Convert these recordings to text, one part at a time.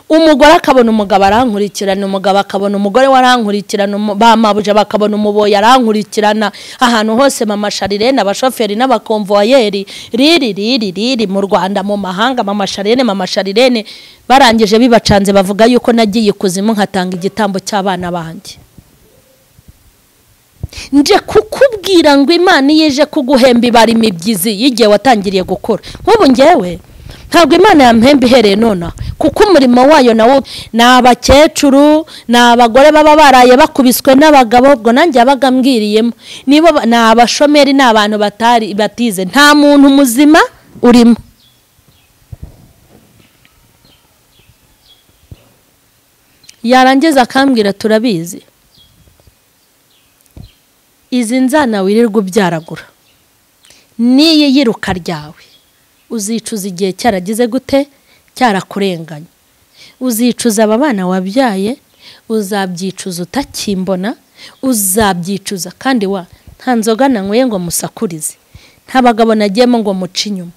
umugore akabona umugabo arankurikirana, umugabo akabona umugore warankurikirana, bamabuje bakabona umuboyi arankurikirana, ahantu hose mama Sharirene, abashoferi n'abakonvoyeri riri mu Rwanda mu mahanga, mama Sharirene barangije bibacanze bavuga yuko nagiye kuzimu nkatanga igitambo cy'abana banjye. Nje kukubwira ngo Imana yeje kuguhemba ibari mibyizi yigiye watangiriye gukora. Nk'ubu ngewe ntabwo Imana yampemba ihereye nona, kuko umurimo wayo nawo n'abakecuru n'abagore baba baraye bakubiswe n'abagabo, ubwo nanjye abaga mbwiriyemo nibo n'abashomeri n'abantu batari batize, nta muntu muzima urimo. Yarangeza akambwira turabizi, izi nzana wirirwa ubyaragura niyi yiruka ryawe uzicuza igihe cyaragize gute, cyarakurenganya. Uzicuza aba bana wabyaye, uzabyicuza utakimbona, uzabyicuza. Kandi nta nzoga nanyweye ngo musakurize, nta bagabo nagiyemo ngo muce inyuma.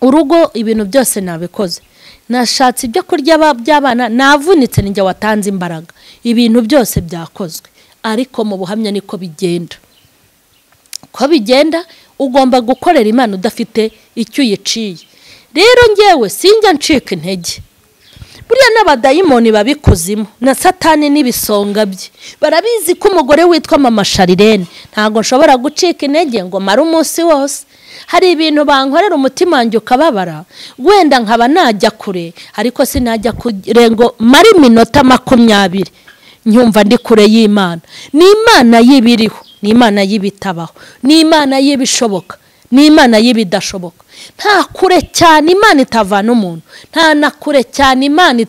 Urugo ibintu byose nabikoze, nashatse ibyo kurya by'abana, navunitse ninjye watanze imbaraga, ibintu byose byakozwe. Ariko mu buhamya niko bigenda. Ko bigenda ugomba gukorera Imana udafite icyo uyiciye. Rero ngewe sinjya ncika intege. Buriya n'abadayimoni babikuzimo na Satani n'ibisonga bye barabizi ko umugore witwa mama Sharirene ntago nshobora gucika intege ngo mara umunsi wose. Hari ibintu bankorera umutima wanjye ukababara, wenda nkaba najya kure, ariko sinajya kurengo mari minota 20 nyumva ndi kure y'Imana. Ni Imana yibiriho, ni Imana yibitabaho, ni Imana yibishoboka, ni Imana yibidashoboka. Nta kure cyane Imana itavana umuntu, nta na kure cyane Imana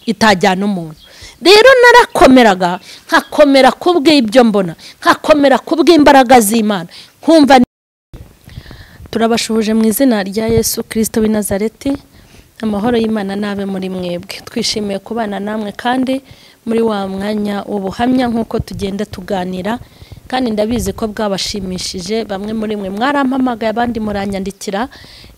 itajyana umuntu. Rero narakomeraga, nkakomera kubw'ibyo mbona, nkakomera kubw'imbaraga z'Imana. Nkumva turabashuhuje mu izina rya Yesu Kristo w'i Nazareti. Amahoro y'Imana nabe muri mwebwe. Twishimiye kubana namwe kandi muri wa mwanya ubuhamya nkuko tugenda tuganira, kandi ndabizi ko bwabashimishije. Bamwe muri mwe mwarampamagaye, abandi muranyandikira.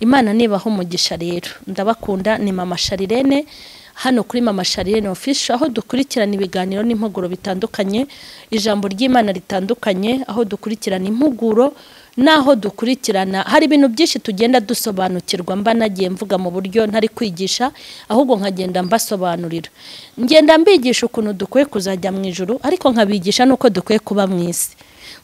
Imana nibahe umugisha. Rero ndabakunda, ni mama Sharirene hano kuri mama Sharirene official, aho dukurikirana ibiganiro n'impuguro bitandukanye, ijambo ry'Imana ritandukanye, aho dukurikirana impuguro naho dukurikirana hari ibintu byinshi tugenda dusobanukirwa. Mba nagiye mvuga mu buryo ntari kwigisha, ahubwo nkagenda mbasobanurira. Ngenda mbigisha ukuntu dukwiye kuzajya mu ijuru, ariko nkabigisha nuko dukwiye kuba mu isi.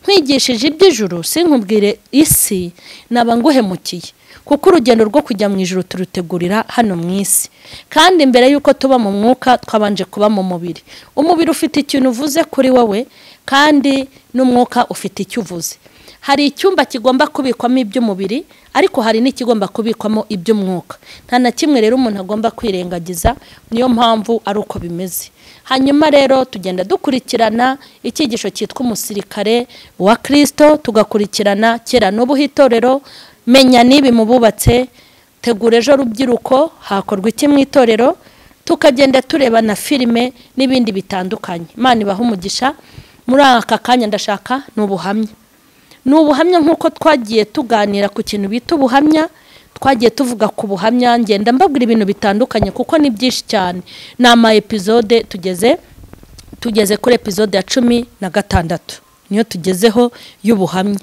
Nkwigishije iby'ijuru sinkubwire isi naba nguhemukiye, kuko urugendo rwo kujya mu ijuru turutegurira hano mu isi. Kandi mbere yuko tuba mu mwuka twabanje kuba mu mubiri. Umubiri ufite ikintu uvuze kuri wowe, kandi n'umwuka ufite icyo uvuze. Hari icyumba kigomba kubikwamo iby'umubiri, ariko hari n'ikigomba kubikwamo iby'umwuka. Nta na kimwe rero umuntu agomba kwirengagiza, niyo mpamvu ari uko bimeze. Hanyuma rero tugenda dukurikirana icyigisho cyitwa umusirikare wa Kristo, tugakurikirana kera n'ubu itorero, menya nibi mububatse, tegura ejo rubyiruko, hakorwa iki mu itorero, tukagenda tureba na filime n'ibindi bitandukanye. Imana ibahe umugisha. Muri aka kanya ndashaka n'ubuhamya. N'ubuhamya nkuko twagiye tuganira ku kintu bita ubuhamya, twagiye tuvuga ku buhamya, ngenda mbabwira ibintu bitandukanye kuko ni byinshi cyane. Nama episode tugeze kuri episode ya 16 niyo tugezeho y'ubuhamya.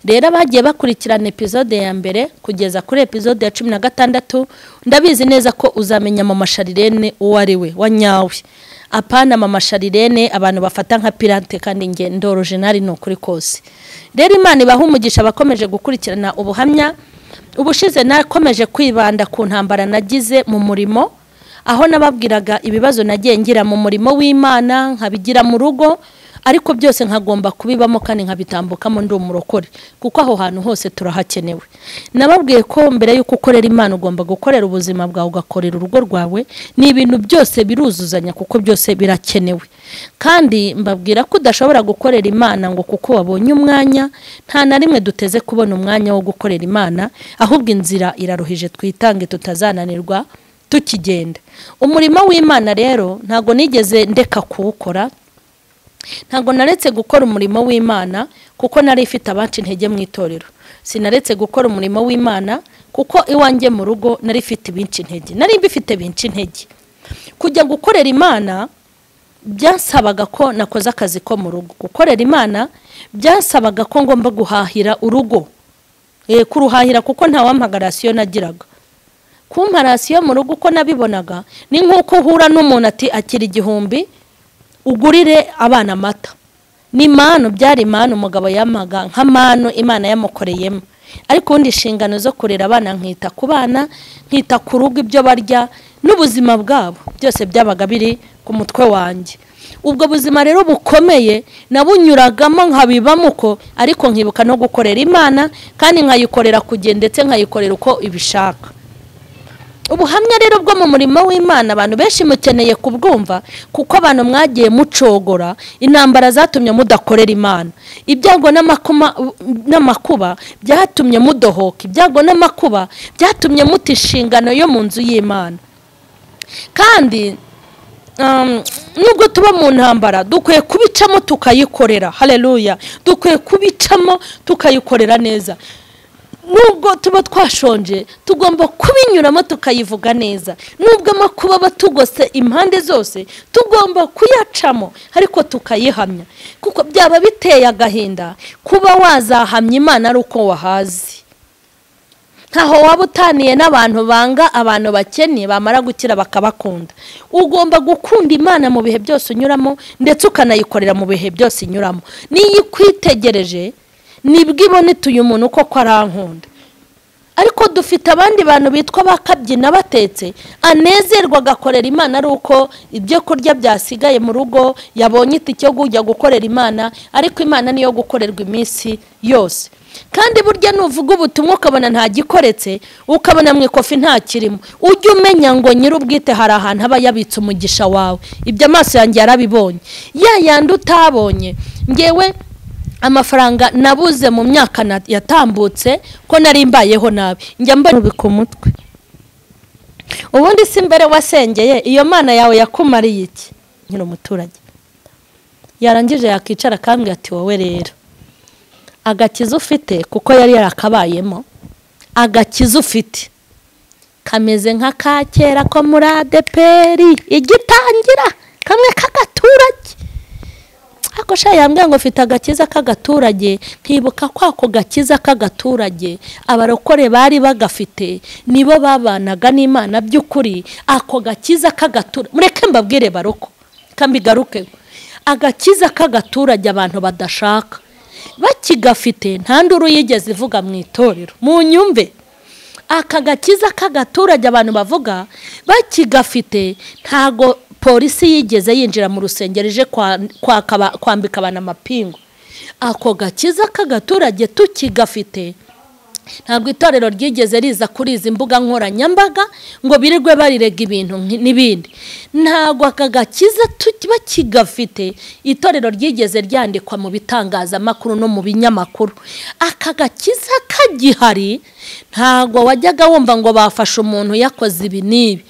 Rero bagiye bakurikirana episode ya mbere kugeza kuri episode ya 16, ndabizi neza ko uzamenya mama Sharirene uwo ari we wanyawe. Apana mama Sharirene abantu bafata nka pirate, kandi nge ndo original no kuri kose. Rero Imana ibahe umugisha bakomeje gukurikirana ubuhamya. Ubushize nakomeje kwibanda ku ntambara nagize mu murimo, aho nababwiraga ibibazo nagiye ngira mu murimo w'Imana, nkabigira mu rugo, ariko byose nkagomba kubibamo kandi nkabitambukamo ndi umurokore, kuko aho hantu hose turahakenewe. Nababwiye ko mbere yuko ukorera Imana ugomba gukorera ubuzima bwawe, ugakorera urugo rwawe. Ni ibintu byose biruzuzanya kuko byose birakenewe. Kandi mbabwira ko udashobora gukorera Imana ngo kuko wabonye umwanya. Nta na rimwe duteze kubona umwanya wo gukorera Imana, ahubwo inzira iraruhije, twitange tutazananirwa tukigenda. Umurimo w'Imana rero ntago nigeze ndeka kuwukora. Ntago naretse gukora umurimo w'Imana kuko nari ifite abacu intege mu itorero. Sinaretse gukora umurimo w'Imana kuko iwanjye mu rugo nari mfite ibinci intege, nari mbifite binci intege. Kujya gukorera Imana byansabaga ko nakoze akazi ko mu rugo. Gukorera Imana byansabaga ko ngomba guhahira urugo, kuruhahira kuko nta wampagarasiyo nagiraga. Kumparasiyo mu rugo uko nabibonaga ni nk'uko uhura n'umuntu ati akira 1,000 ugurire abana amata. Ni mano, byari mano umugabo yamaga nka mano Imana yamukoreyemo. Ariko undi inshingano zo kurera abana nkita ku bana, nkita ku rugo, ibyo barya n'ubuzima bwabo byose byabaga biri ku mutwe wanjye. Ubwo buzima rero bukomeye nabunyuragamo nkabibamo uko, ariko nkibuka no gukorera Imana kandi nkayikorera kugenda ndetse nkayikorera uko ibishaka. Ubuhamya rero bwo mu murimo w'Imana abantu benshi mukeneye kubwumva, kuko abantu mwagiye mucogora, intambara zatumye mudakorera Imana, ibyago n'amakuba byatumye mudohoka, ibyago n'amakuba byatumye muta inshingano yo mu nzu y'Imana. Kandi nubwo tuba mu ntambara dukwiye kubicamo tukayikorera. Haleluya, dukwiye kubicamo tukayikorera neza. Nubwo tuba twashonje tugomba kubinyuramo tukayivuga neza. Nubwo amakuba batugose impande zose tugomba kuyacamo ariko tukayihamya, kuko byaba biteye agahinda kuba wazahamya Imana ari uko wahazi. Ntaho waba utaniye n'abantu banga abantu bakennye bamara gukira bakabakunda. Ugomba gukunda Imana mu bihe byose unyuramo ndetse ukanayikorera mu bihe byose inyuramo. Niyo kwitegereje nibwo ibonete uyu muntu uko arankunda. Ariko dufite abandi bantu bitwa bakabyina batetse, anezerwa agakorera Imana ari uko ibyo kurya byasigaye mu rugo, yabonye itike yo kujya gukorera Imana, ariko Imana niyo gukorerwa iminsi yose. Kandi burya nuvuga ubutumwa ukabona nta gikoretse, ukabona mu ikofi nta kirimo, ujye umenya ngo nyir'ubwite hari ahantu aba yabitse umugisha wawe. Ibyo amaso yanjye yarabibonye. Yandi utabonye, ngewe amafaranga nabuze mu myaka yatambutse ko nari mbayeho nabi, njya mbubika umutwe. Ubundi si mbere wasengeye iyo Mana yawe yakumariye iki? Nyine umuturage yarangije yakicara kandi ati wowe rero agakiza ufite, kuko yari yarakabayemo, agakiza ufite kameze nka kakera ko muri ADPR igitangira kamwe k'agaturage. Ako yambwiye ngo ufite agakiza k'agaturage, nkibuka kwako gakiza k'agaturage abarokore bari bagafite, nibo babanaga n'Imana by'ukuri. Ako gakiza k'agaturage, mureke mbabwire baroko kambigaruke, agakiza k'agaturage abantu badashaka bakigafite nta nduru yigeze ivuga mu itorero. Mu nyumve, aka gakiza k'agaturage abantu bavuga bakigafite ntago polisi yigeze yinjira mu rusengero ije kwambika abantu amapingu. Ako gakiza k'agaturage tukigafite ntabwo itorero ryigeze riza kuri izi mbuga nkoranyambaga ngo birirwe barirega ibintu n'ibindi. Ntabwo aka gakiza bakigafite itorero ryigeze ryandikwa mu bitangazamakuru no mu binyamakuru. Aka gakiza kagihari ntabwo wajyaga wumva ngo bafashe umuntu yakoze ibi n'ibi.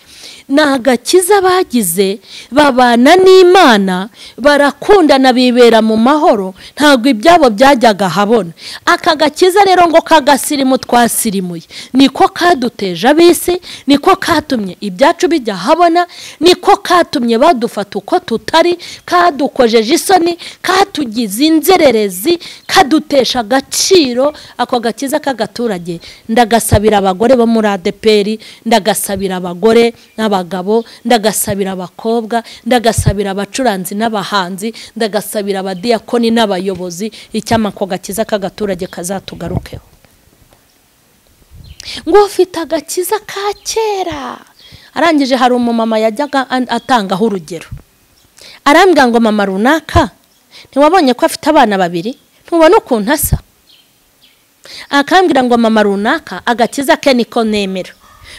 Nagakiza bagize, babana n'Imana, barakundana, bibera mu mahoro, ntabwo ibyabo byajyaga habona. Aka gakiza rero ngo kagasirimu twasirimuye niko kaduteje abisi, niko katumye ibyacu bijya habona, niko katumye badufata uko tutari, kadukojeje isoni, katugize inzererezi, kadutesha agaciro. Ako gakiza k'agaturage ndagasabira abagore bo muri ADPR, ndagasabira abagore n'abagabo, ndagasabira abakobwa, ndagasabira abacuranzi n'abahanzi, ndagasabira abadiyakoni n'abayobozi. Icyama ako gakiza k'agaturage kazatugarukeho. Ngo ufite agakiza ka kera. Arangije hari umumama yajyaga atangaho urugero, arambwira ngo mama runaka ntiwabonye ko afite abana 2? Ntubona ukuntu asa? Akambwira ngo mama runaka agakiza ke niko nemera.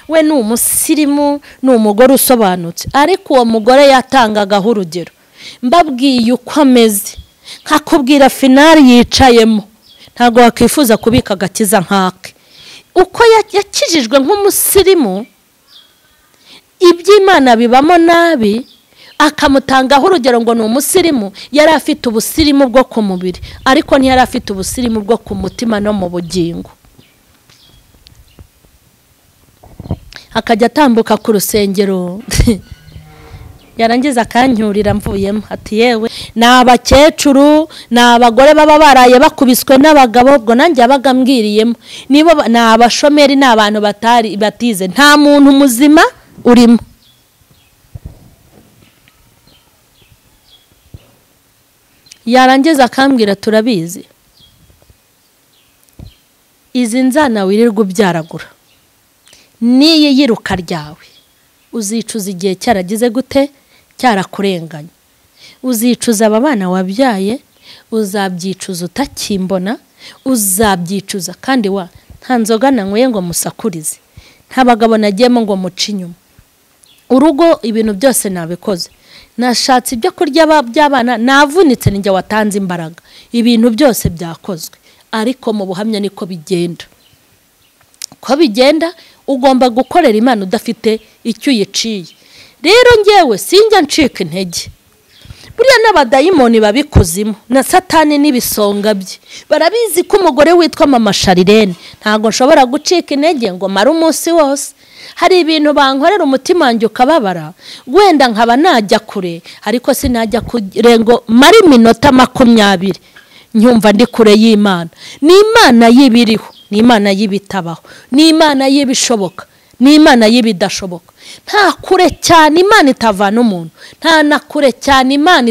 We ni umusirimu, ni umugore usobanutse, ariko uwo mugore yatangagaho urugero. Mbabwiye uko ameze, nkakubwira finali yicayemo, ntago wakwifuza kubika agakiza nkake. Uko yakijijwe nk'umusirimu, iby'Imana bibamo nabi, akamutangaho urugero ngo ni umusirimu. Yari afite ubusirimu bwo ku mubiri, ariko ntiyari afite ubusirimu bwo ku mutima no mu bugingo. akajya atambuka ku rusengero yarangiza akanyurira mvuyemo ati yewe ni abakecuru ni abagore baba baraye bakubiswe n'abagabo ubwo nanjye yabaga mbwiriyemo nibo ni abashomeri ni abantu batize nta muntu muzima urimo. Yarangiza akambwira turabizi izi nzana wirirwa ubyaragura niyi yiruka ryawe uzicuza igihe cyaragize gute cyarakurenganya, uzicuza aba bana wabyaye, uzabyicuza utakimbona, uzabyicuza kandi nta nzoga nanyweye ngo musakurize, nta bagabo nagiyemo ngo muce inyuma, urugo ibintu byose nabikoze, nashatse ibyo kurya by'abana, navunitse ninjye watanze imbaraga, ibintu byose byakozwe. Ariko mu buhamya niko bigenda, ko bigenda ugomba gukorera Imana udafite icyo uyiciye. Rero ngewe sinjya ncika intege, buriya n'abadayimoni babikuzimo na satani n'ibisonga bye barabizi ko umugore witwa mama Sharirene ntago nshobora gucika intege ngo mara umunsi wose. Hari ibintu bankorera umutima wanjye ukababara, wenda nkaba najya kure ariko sinajya kurengo mari minota 20 nyumva ndi kure y'Imana. Ni Imana y'ibiriho, ni Imana y'ibitabaho, ni Imana y'ibishoboka, ni Imana y'ibidashoboka. Nta kure cyane Imana itavana umuntu, nta na kure cyane Imana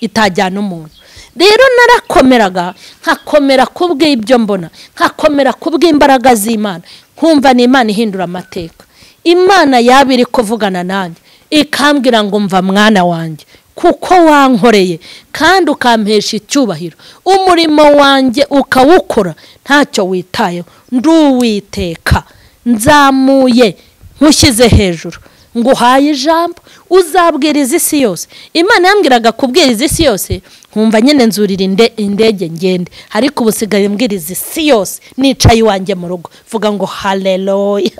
itajyana umuntu. Rero narakomeraga, nkakomera kubw'ibyo mbona, nkakomera kubw'imbaraga z'Imana, nkumva ni Imana ihindura amateka. Imana yabiri kuvugana nanjye ikambwira ngo mva mwana wanjye kuko wankoreye kandi ukampesha icyubahiro, umurimo wanjye ukawukora ntacyo witayeho, nduwiteka nzamuye nkushyize hejuru, nguhaye ijambo uzabwiriza isi yose. Imana yambwiraga kubwiriza isi yose, nkumva nyine nzurira indege ngende, ariko ubusigaye mbwiriza isi yose nicaye iwanjye mu rugo, vuga ngo haleluya.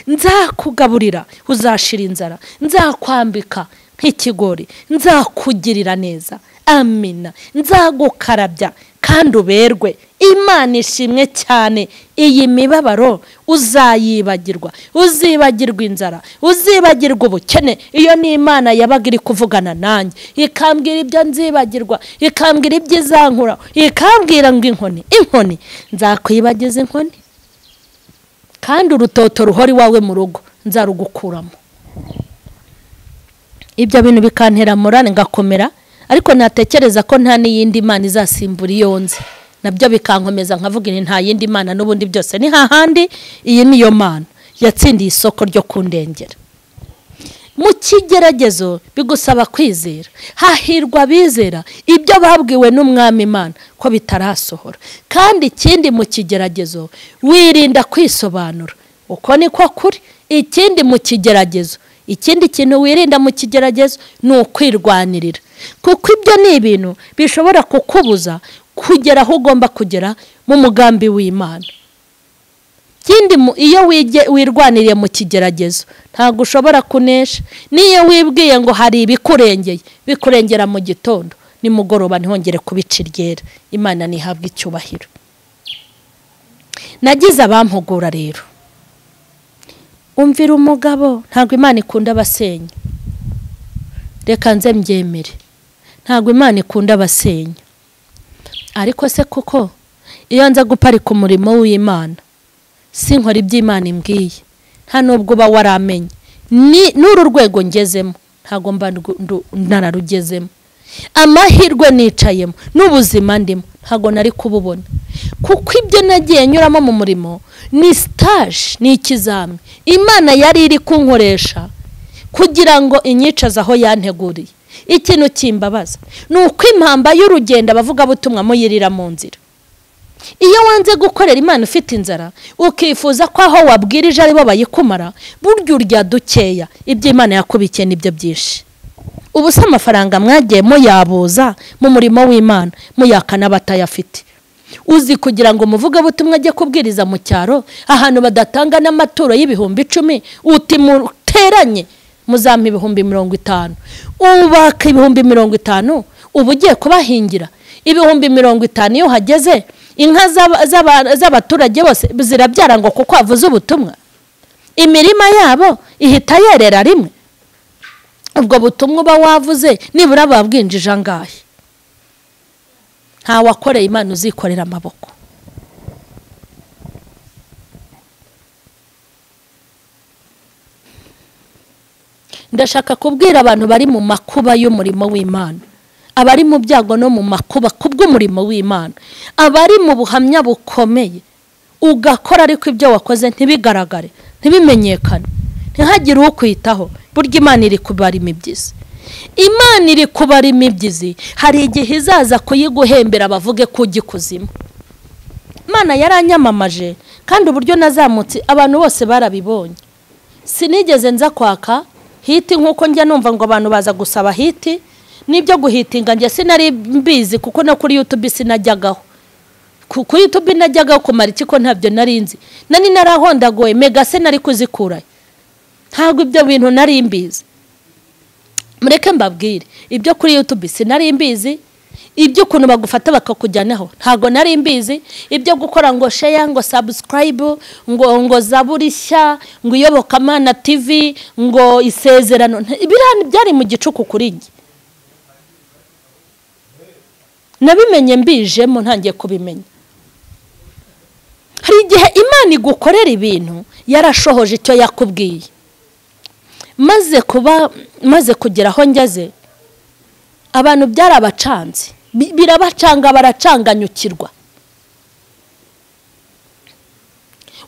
Nzakugaburira uzashira inzara, nzakwambika nk'ikigori, nzakugirira neza, amina, nzagukarabya kandi uberwe. Imana ishimwe cyane. Iyi mibabaro uzayibagirwa, uzibagirwa inzara, uzibagirwa ubukene. Iyo ni Imana yabaga iri kuvugana nanjye, ikambwira ibyo nzibagirwa, ikambwira ibyo izankura, ikambwira ngo inkoni nzakwibagiza inkoni kandi urutoto ruhori wawe mu rugo nzarugukuramo. Ibyo bintu bikantera morale ngakomera, ariko natekereza ko nta n'iyindi Imana izasimbura iyo nzi, nabyo bikankomeza nkavuga nta yindi Imana n'ubundi byose ni hahandi. Iyi niyo Mana yatsindiye isoko ryo kundengera. Mu kigeragezo bigusaba kwizera, hahirwa bizera ibyo babwiwe n'umwami Imana ko bitarasohora. Kandi ikindi mu kigeragezo wirinda kwisobanura, uko niko kuri. Ikindi mu kigeragezo, ikindi kintu wirinda mu kigeragezo ni ukwirwanirira, kuko ibyo ni ibintu bishobora kukubuza kugera aho ugomba kugera mu mugambi w'Imana. Kindi iyo wirwaniriye mu kigeragezo ntago ushobora kunesha. Niyo wibwiye ngo hari ibikurengeye, bikurengera mu gitondo, nimugoroba ntihongere kubica iryera. Imana nihabwa icyubahiro. Nagize abampugura rero, umvira umugabo, ntago Imana ikunda abasenya. Reka nze mbyemere, ntago Imana ikunda abasenya. Ariko se kuko iyo nza guparika umurimo w'Imana sinkora iby'Imana imbwiye, nta nubwo uba waramenye n'uru rwego ngezemo, ntago mba nararugezemo. Amahirwe nicayemo n'ubuzima ndimo ntago nari kububona, kuko ibyo nagiye nyuramo mu murimo ni stage, ni ikizami Imana yari iri kunkoresha kugira ngo inyicaze aho yanteguriye. Ikintu kimbabaza nuko impamba y'urugendo abavuga butumwa muyirira mu nzira. Iyo wanze gukorera Imana ufite inzara, ukifuza ko aho wabwirije ari bo bayikumara, buryo urya dukeya, ibyo Imana yakubikiye nibyo byinshi. Ubu se amafaranga mwagiye muyabuza mu murimo w'Imana muyakana batayafite. Uzi kugira ngo muvuga butumwa ajye kubwiriza mu cyaro ahantu badatanga n'amaturo y'ibihumbi 10, uti muteranye muzampa 50,000, ubaka 50,000, ubu ugiye kubahingira 50,000. Iyo hageze inka z'abaturage bose zirabyara ngo kuko avuze ubutumwa, imirima yabo ihita yerera rimwe. Ubwo butumwa uba wavuze nibura babwinjije angahe? Nta wakoreye Imana uzikorera amaboko. Ndashaka kubwira abantu bari mu makuba y'umurimo w'Imana, abari mu byago no mu makuba kubw'umurimo w'Imana, abari mu buhamya bukomeye ugakora ariko ibyo wakoze ntibigaragare, ntibimenyekane, ntihagire ukwitaho. Burya Imana iri kubara imibyizi. Imana iri kubara imibyizi, hari igihe izaza kuyiguhembera bavuge ko ugikuzimu. Imana yaranyamamaje kandi uburyo nazamutse abantu bose barabibonye. Sinigeze nza kwaka hiti nkuko njya numva ngo abantu baza gusaba hiti, nibyo guhitinga njye sinari mbizi kuko no kuri YouTube sinajyagaho. Ku YouTube najyagaho kumara iki ko ntabyo narinzi. Nani narahondagoye mega se nari kuzikura. Ntago ibyo bintu nari mbizi. Mureke mbabwire, ibyo kuri YouTube sinari mbizi, ibyo kuntu bagufata bakakujyanaho ntago nari mbizi, ibyo gukora ngo share ngo subscribe ngo zaburishya ngo iyobokamana TV ngo isezerano, ibirani byari mu gicuku kuri njye. Nabimenye mbijemo ntangiye kubimenya. Hari igihe Imana igukorera ibintu yarashohoje icyo yakubwiye. Maze kugera aho ngeze, abantu byarabacanze, birabacanga baracanganyukirwa.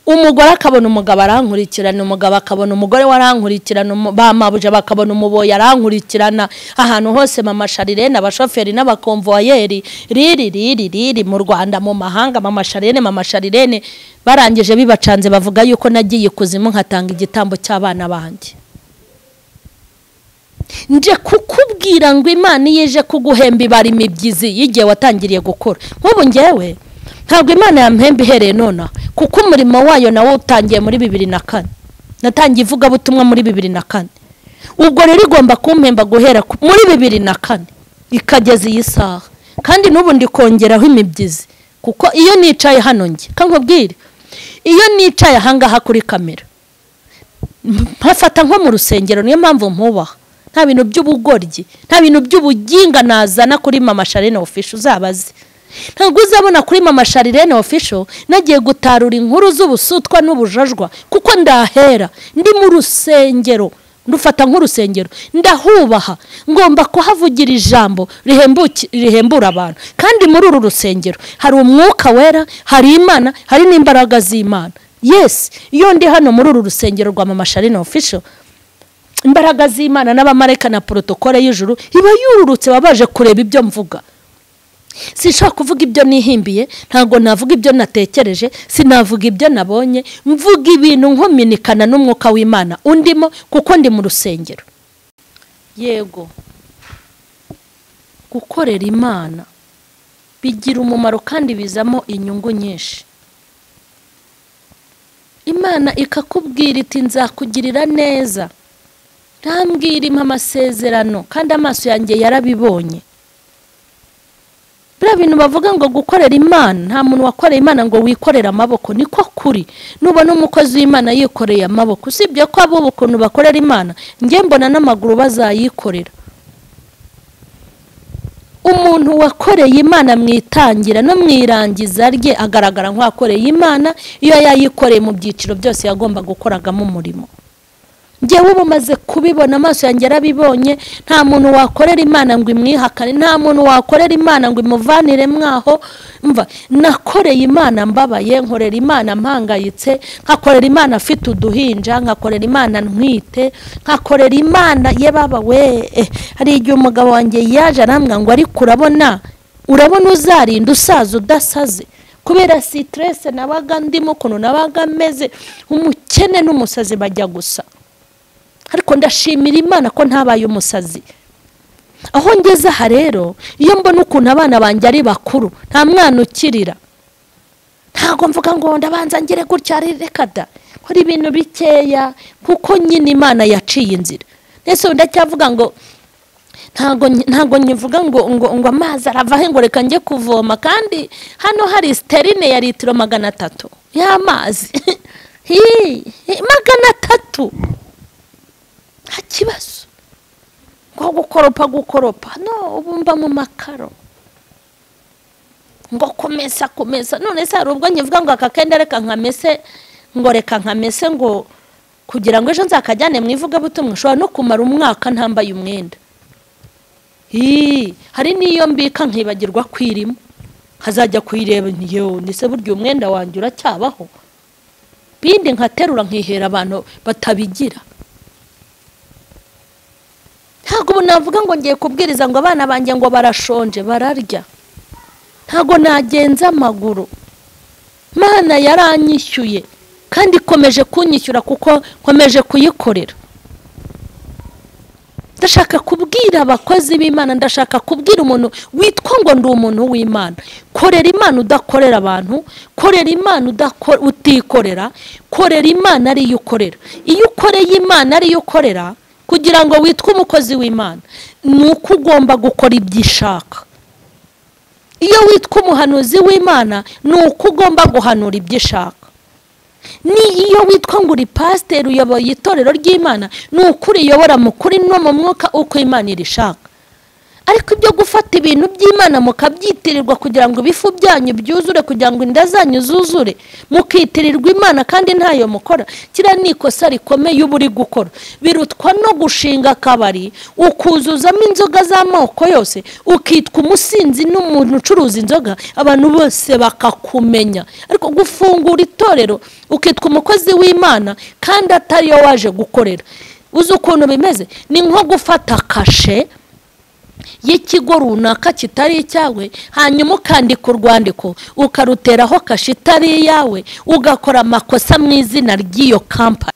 Umugore akabona umugabo arankurikirana, umugabo akabona umugore warankurikirana, bamabuje bakabona umuboyi arankurikirana, ahantu hose mama Sharirene, abashoferi n'abakonvoyeri riri mu Rwanda mu mahanga, mama Sharirene barangije bibacanze bavuga yuko nagiye kuzimu nkatanga igitambo cy'abana banjye. Nje kukubwira ngo Imana yeje kuguhemba ibari imibyizi yigiye watangiriye gukora. Nk'ubu ngewe ntabwo Imana yampemba ihereye nona kuko umurimo wayo nawo utangiye muri 2004. Natangiye ivuga butumwa muri 2004. Ubwo rero igomba kumpemba guhera muri 2004 ikageza iyi saha. Kandi n'ubu ndi kongeraho imibyizi kuko iyo nicaye hano nge kankubwire, iyo nicaye ahangaha kuri kamera mpafata nko mu rusengero, niyo mpamvu mpubaha. Nta bintu by'ubugoryi, nta bintu by'ubuginga nazana kuri mama Sharirene official uzabaze. Ntabwo uzabona kuri mama Sharirene official nagiye gutarura inkuru z'ubusutwa n'ubujajwa kuko ndahera ndi mu rusengero, ndufata nk'urusengero, ndahubaha, ngomba kuhavugira ijambo rihembura abantu. Kandi muri uru rusengero hari umwuka wera, hari Imana, hari n'imbaraga z'Imana. Yes, iyo ndi hano muri uru rusengero rwa mama Sharirene official, imbaraga z'Imana n'abamarayika na protokole y'ijuru iba yururutse babaje kureba ibyo mvuga. Sinshaka kuvuga ibyo nihimbiye, ntago navuga ibyo natekereje, sinavuga ibyo nabonye, mvuga ibintu nkominikana n'umwuka w'Imana undimo kuko ndi mu rusengero. Yego, gukorera Imana bigira umumaro kandi bizamo inyungu nyinshi. Imana ikakubwira iti nzakugirira neza, ntambwira impa amasezerano kandi amaso yanjye yarabibonye. Bira bintu bavuga ngo gukorera Imana, nta muntu wakorera Imana ngo wikorera amaboko, niko kuri. Nubona umukozi w'Imana yikoreye amaboko, usibye ko abo ukuntu bakorera Imana nge mbona n'amaguru bazayikorera. Umuntu wakoreye Imana mwitangira no mwirangiza rye agaragara nk'akoreye Imana iyo yayikoreye mu byiciro byose yagomba gukoragamo umurimo. Ngewe ubumaze kubibona, amaso yanjye yarabibonye. Nta muntu wakorera Imana ngo imwihakane, nta muntu wakorera Imana ngo imuvanire mwaho. Mva nakoreye Imana mbabaye, nkorera Imana mpangayitse, nkakorera Imana afite uduhinja, nkakorera Imana ntwite, nkakorera Imana ye baba we. Hari igihe umugabo wanjye yaje arambwira ngo ariko urabona uzarinda usaza udasaze kubera stress nabaga ndimo, kuno nabaga meze umukene n'umusazi bajya gusa. Ariko ndashimira Imana ko ntabaye umusazi. Aho ngeze aha rero, iyo mbona ukuntu abana banjye ari bakuru, nta mwana ukirira, ntago mvuga ngo ndabanza ngire gutya reka da, kora ibintu bikeya kuko nyine Imana yaciye inzira. Nese ndacyavuga ngo ntago nyivuga ngo amazi aravahe ngo reka njye kuvoma, kandi hano hari sterine ya litiro 300 y'amazi. 300 hakibazo ngo gukoropa no ubumba mu makaro ngo komesa none se hari ubwo nyivuga ngo akakenda reka nkamese ngo kugira ngo ejo nzakajyane mu ivuga butumwa ushobora no kumara umwaka ntambaye umwenda. Hari niyo mbika nkibagirwa kwirimo hazajya kuyireba ntiyo ndetse buryo umwenda wanjye uracyabaho, bindi nkaterura nkihera abantu batabigira. Ntago navuga ngo ngiye kubwiriza ngo abana banjye ngo barashonje bararya, ntago nagenza amaguru. Mana yaranyishyuye kandi ikomeje kunyishyura kuko nkomeje kuyikorera. Ndashaka kubwira abakozi b'Imana, ndashaka kubwira umuntu witwa ngo ndi umuntu w'Imana, korera Imana udakorera abantu, korera Imana utikorera, korera Imana ari yo ukorera. Iyo ukoreye Imana ari yo ukorera kugira ngo witwe umukozi w'Imana, nuko ugomba gukora ibyo ishaka. Iyo witwa umuhanuzi w'Imana nuko ugomba guhanura ibyo ishaka. Ni iyo witwa ngo uri pastor uyoboye itorero ry'Imana nuko uriyobora mu kuri no mu mwuka uko Imana irishaka. Ariko ibyo gufata ibintu by'Imana mukabyitirirwa kugira ngo ibifu byanyu byuzure, kugira ngo inda zanyu zuzure, mukitirirwa Imana kandi ntayo mukora, kira nikosa rikomeye uburi gukora. Birutwa no gushinga akabari ukuzuzamo inzoga z'amoko yose, ukitwa umusinzi n'umuntu ucuruza inzoga, abantu bose bakakumenya. Ariko gufungura itorero ukitwa umukozi w'Imana kandi atari yo waje gukorera, uzi ukuntu bimeze? Ni nko gufata kashe y'ikigo runaka kitari icyawe, hanyuma ukandika urwandiko ukaruteraho kashe itari iyawe, ugakora amakosa mu izina ry'iyo kampani.